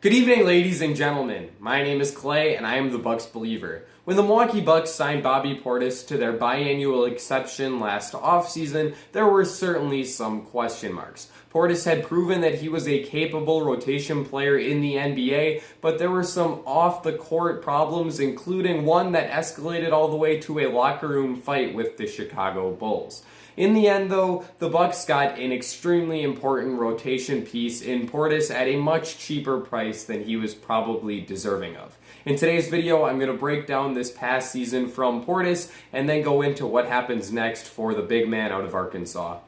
Good evening, ladies and gentlemen. My name is Clay, and I am the Bucks believer. When the Milwaukee Bucks signed Bobby Portis to their biannual exception last offseason, there were certainly some question marks. Portis had proven that he was a capable rotation player in the NBA, but there were some off-the-court problems, including one that escalated all the way to a locker room fight with the Chicago Bulls. In the end, though, the Bucks got an extremely important rotation piece in Portis at a much cheaper price than he was probably deserving of. In today's video, I'm going to break down this past season from Portis and then go into what happens next for the big man out of Arkansas.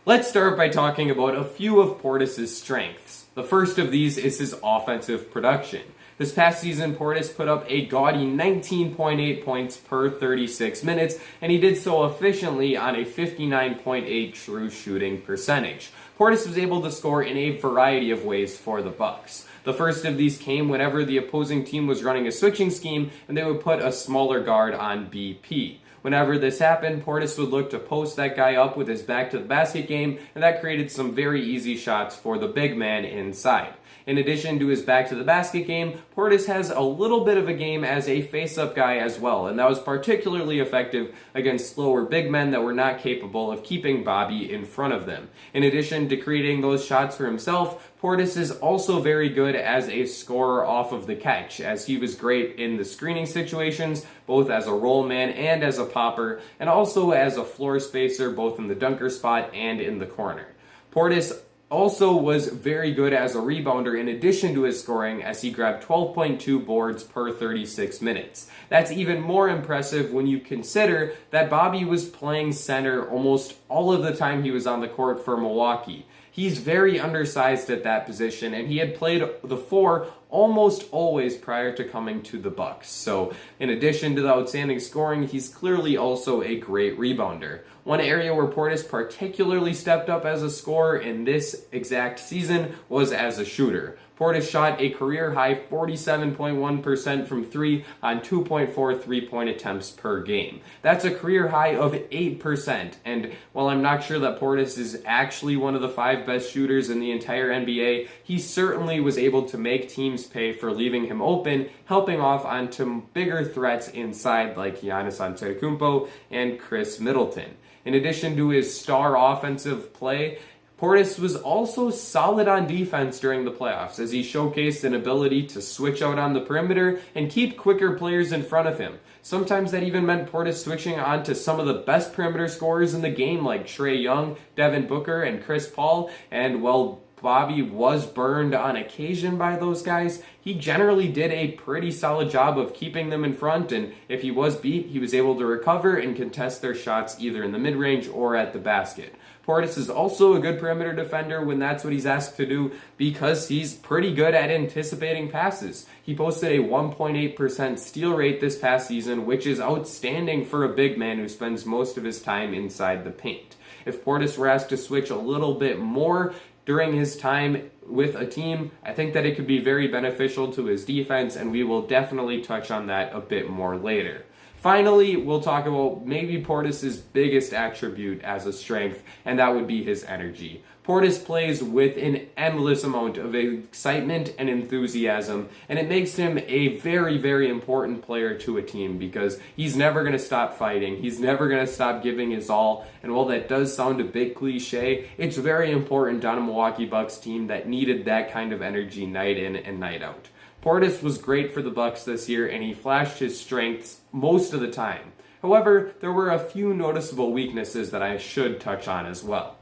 Let's start by talking about a few of Portis' strengths. The first of these is his offensive production. This past season, Portis put up a gaudy 19.8 points per 36 minutes, and he did so efficiently on a 59.8 true shooting percentage. Portis was able to score in a variety of ways for the Bucks. The first of these came whenever the opposing team was running a switching scheme, and they would put a smaller guard on BP. Whenever this happened, Portis would look to post that guy up with his back to the basket game, and that created some very easy shots for the big man inside. In addition to his back to the basket game, Portis has a little bit of a game as a face-up guy as well, and that was particularly effective against slower big men that were not capable of keeping Bobby in front of them. In addition to creating those shots for himself, Portis is also very good as a scorer off of the catch, as he was great in the screening situations, both as a roll man and as a popper, and also as a floor spacer, both in the dunker spot and in the corner. Portis also was very good as a rebounder in addition to his scoring, as he grabbed 12.2 boards per 36 minutes. That's even more impressive when you consider that Bobby was playing center almost all of the time he was on the court for Milwaukee. He's very undersized at that position, and he had played the four almost always prior to coming to the Bucks. So, in addition to the outstanding scoring, he's clearly also a great rebounder. One area where Portis particularly stepped up as a scorer in this exact season was as a shooter. Portis shot a career-high 47.1% from three on 2.4 three-point attempts per game. That's a career high of 8%, and while I'm not sure that Portis is actually one of the 5 best shooters in the entire NBA, he certainly was able to make teams pay for leaving him open, helping off onto bigger threats inside like Giannis Antetokounmpo and Chris Middleton. In addition to his star offensive play, Portis was also solid on defense during the playoffs, as he showcased an ability to switch out on the perimeter and keep quicker players in front of him. Sometimes that even meant Portis switching on to some of the best perimeter scorers in the game, like Trae Young, Devin Booker, and Chris Paul, and while Bobby was burned on occasion by those guys, he generally did a pretty solid job of keeping them in front, and if he was beat, he was able to recover and contest their shots either in the mid-range or at the basket. Portis is also a good perimeter defender when that's what he's asked to do, because he's pretty good at anticipating passes. He posted a 1.8% steal rate this past season, which is outstanding for a big man who spends most of his time inside the paint. If Portis were asked to switch a little bit more during his time with a team, I think that it could be very beneficial to his defense, and we will definitely touch on that a bit more later. Finally, we'll talk about maybe Portis' biggest attribute as a strength, and that would be his energy. Portis plays with an endless amount of excitement and enthusiasm, and it makes him a very, very important player to a team because he's never going to stop fighting. He's never going to stop giving his all, and while that does sound a bit cliche, it's very important on a Milwaukee Bucks team that needed that kind of energy night in and night out. Portis was great for the Bucks this year, and he flashed his strengths most of the time. However, there were a few noticeable weaknesses that I should touch on as well.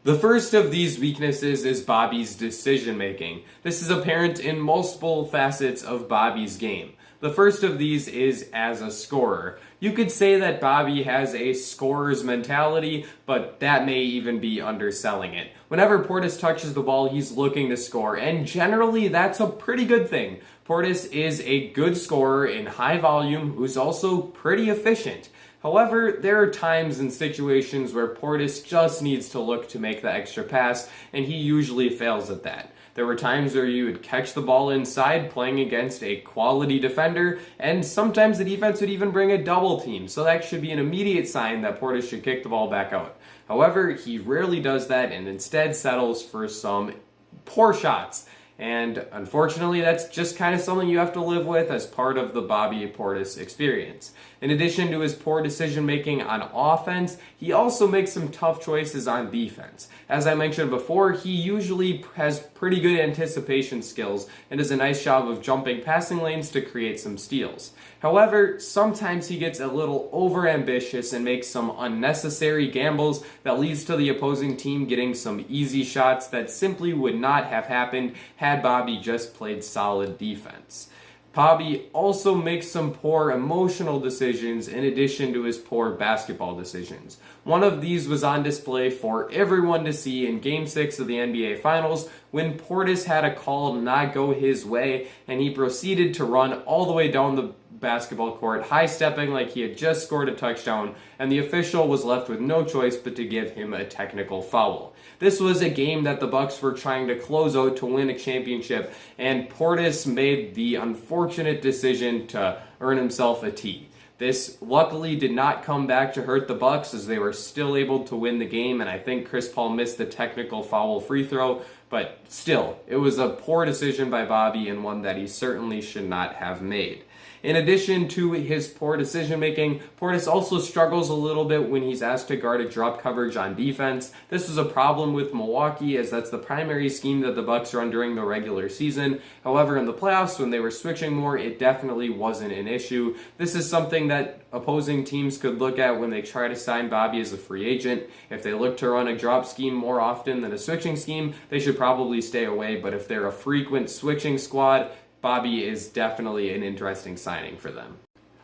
The first of these weaknesses is Bobby's decision making. This is apparent in multiple facets of Bobby's game. The first of these is as a scorer. You could say that Bobby has a scorer's mentality, but that may even be underselling it. Whenever Portis touches the ball, he's looking to score, and generally that's a pretty good thing. Portis is a good scorer in high volume who's also pretty efficient. However, there are times and situations where Portis just needs to look to make the extra pass, and he usually fails at that. There were times where you would catch the ball inside playing against a quality defender, and sometimes the defense would even bring a double team, so that should be an immediate sign that Portis should kick the ball back out. However, he rarely does that and instead settles for some poor shots. And unfortunately, that's just kind of something you have to live with as part of the Bobby Portis experience. In addition to his poor decision making on offense, he also makes some tough choices on defense. As I mentioned before, he usually has pretty good anticipation skills and does a nice job of jumping passing lanes to create some steals. However, sometimes he gets a little overambitious and makes some unnecessary gambles that leads to the opposing team getting some easy shots that simply would not have happened had Bobby just played solid defense. Bobby also makes some poor emotional decisions in addition to his poor basketball decisions. One of these was on display for everyone to see in Game 6 of the NBA Finals when Portis had a call not go his way and he proceeded to run all the way down the basketball court, high-stepping like he had just scored a touchdown, and the official was left with no choice but to give him a technical foul. This was a game that the Bucks were trying to close out to win a championship, and Portis made the unfortunate decision to earn himself a T. This luckily did not come back to hurt the Bucks as they were still able to win the game, and I think Chris Paul missed the technical foul free throw, but still, it was a poor decision by Bobby and one that he certainly should not have made. In addition to his poor decision-making, Portis also struggles a little bit when he's asked to guard a drop coverage on defense. This was a problem with Milwaukee as that's the primary scheme that the Bucks run during the regular season. However, in the playoffs, when they were switching more, it definitely wasn't an issue. This is something that opposing teams could look at when they try to sign Bobby as a free agent. If they look to run a drop scheme more often than a switching scheme, they should probably stay away. But if they're a frequent switching squad, Bobby is definitely an interesting signing for them.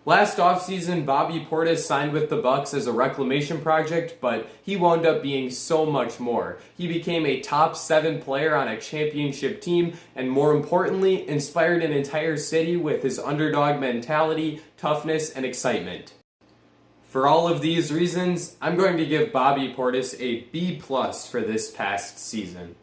Last offseason, Bobby Portis signed with the Bucks as a reclamation project, but he wound up being so much more. He became a top 7 player on a championship team, and more importantly, inspired an entire city with his underdog mentality, toughness, and excitement. For all of these reasons, I'm going to give Bobby Portis a B+ for this past season.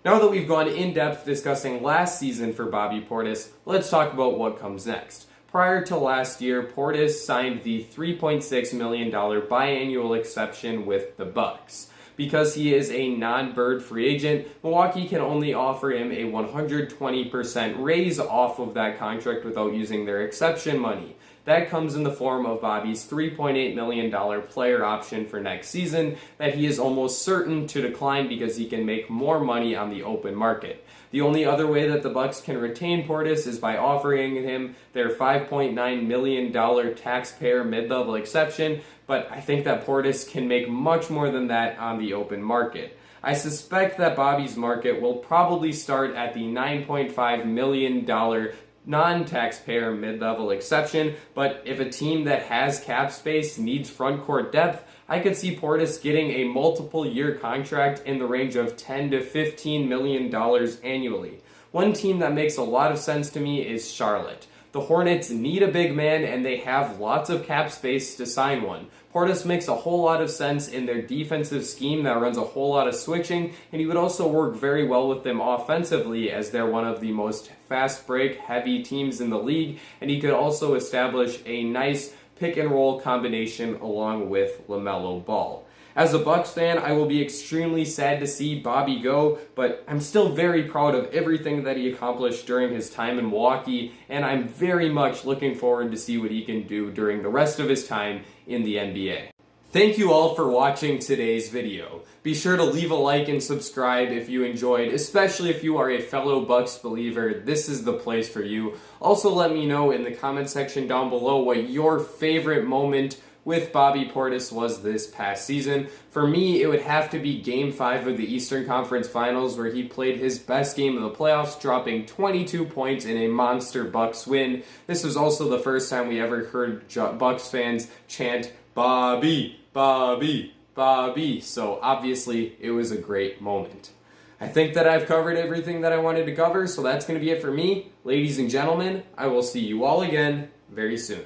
Now that we've gone in-depth discussing last season for Bobby Portis, let's talk about what comes next. Prior to last year, Portis signed the $3.6 million biannual exception with the Bucks. Because he is a non-bird free agent, Milwaukee can only offer him a 120% raise off of that contract without using their exception money. That comes in the form of Bobby's $3.8 million player option for next season that he is almost certain to decline because he can make more money on the open market. The only other way that the Bucks can retain Portis is by offering him their $5.9 million taxpayer mid-level exception, but I think that Portis can make much more than that on the open market. I suspect that Bobby's market will probably start at the $9.5 million non-taxpayer mid-level exception, but if a team that has cap space needs front court depth, I could see Portis getting a multiple year contract in the range of $10 to $15 million annually. One team that makes a lot of sense to me is Charlotte. The Hornets need a big man and they have lots of cap space to sign one. Portis makes a whole lot of sense in their defensive scheme that runs a whole lot of switching, and he would also work very well with them offensively as they're one of the most fast break heavy teams in the league, and he could also establish a nice pick and roll combination along with LaMelo Ball. As a Bucks fan, I will be extremely sad to see Bobby go, but I'm still very proud of everything that he accomplished during his time in Milwaukee, and I'm very much looking forward to see what he can do during the rest of his time in the NBA. Thank you all for watching today's video. Be sure to leave a like and subscribe if you enjoyed, especially if you are a fellow Bucks believer. This is the place for you. Also, let me know in the comment section down below what your favorite moment with Bobby Portis was this past season. For me, it would have to be Game 5 of the Eastern Conference Finals where he played his best game of the playoffs, dropping 22 points in a monster Bucks win. This was also the first time we ever heard Bucks fans chant, "Bobby, Bobby, Bobby." So obviously, it was a great moment. I think that I've covered everything that I wanted to cover, so that's going to be it for me. Ladies and gentlemen, I will see you all again very soon.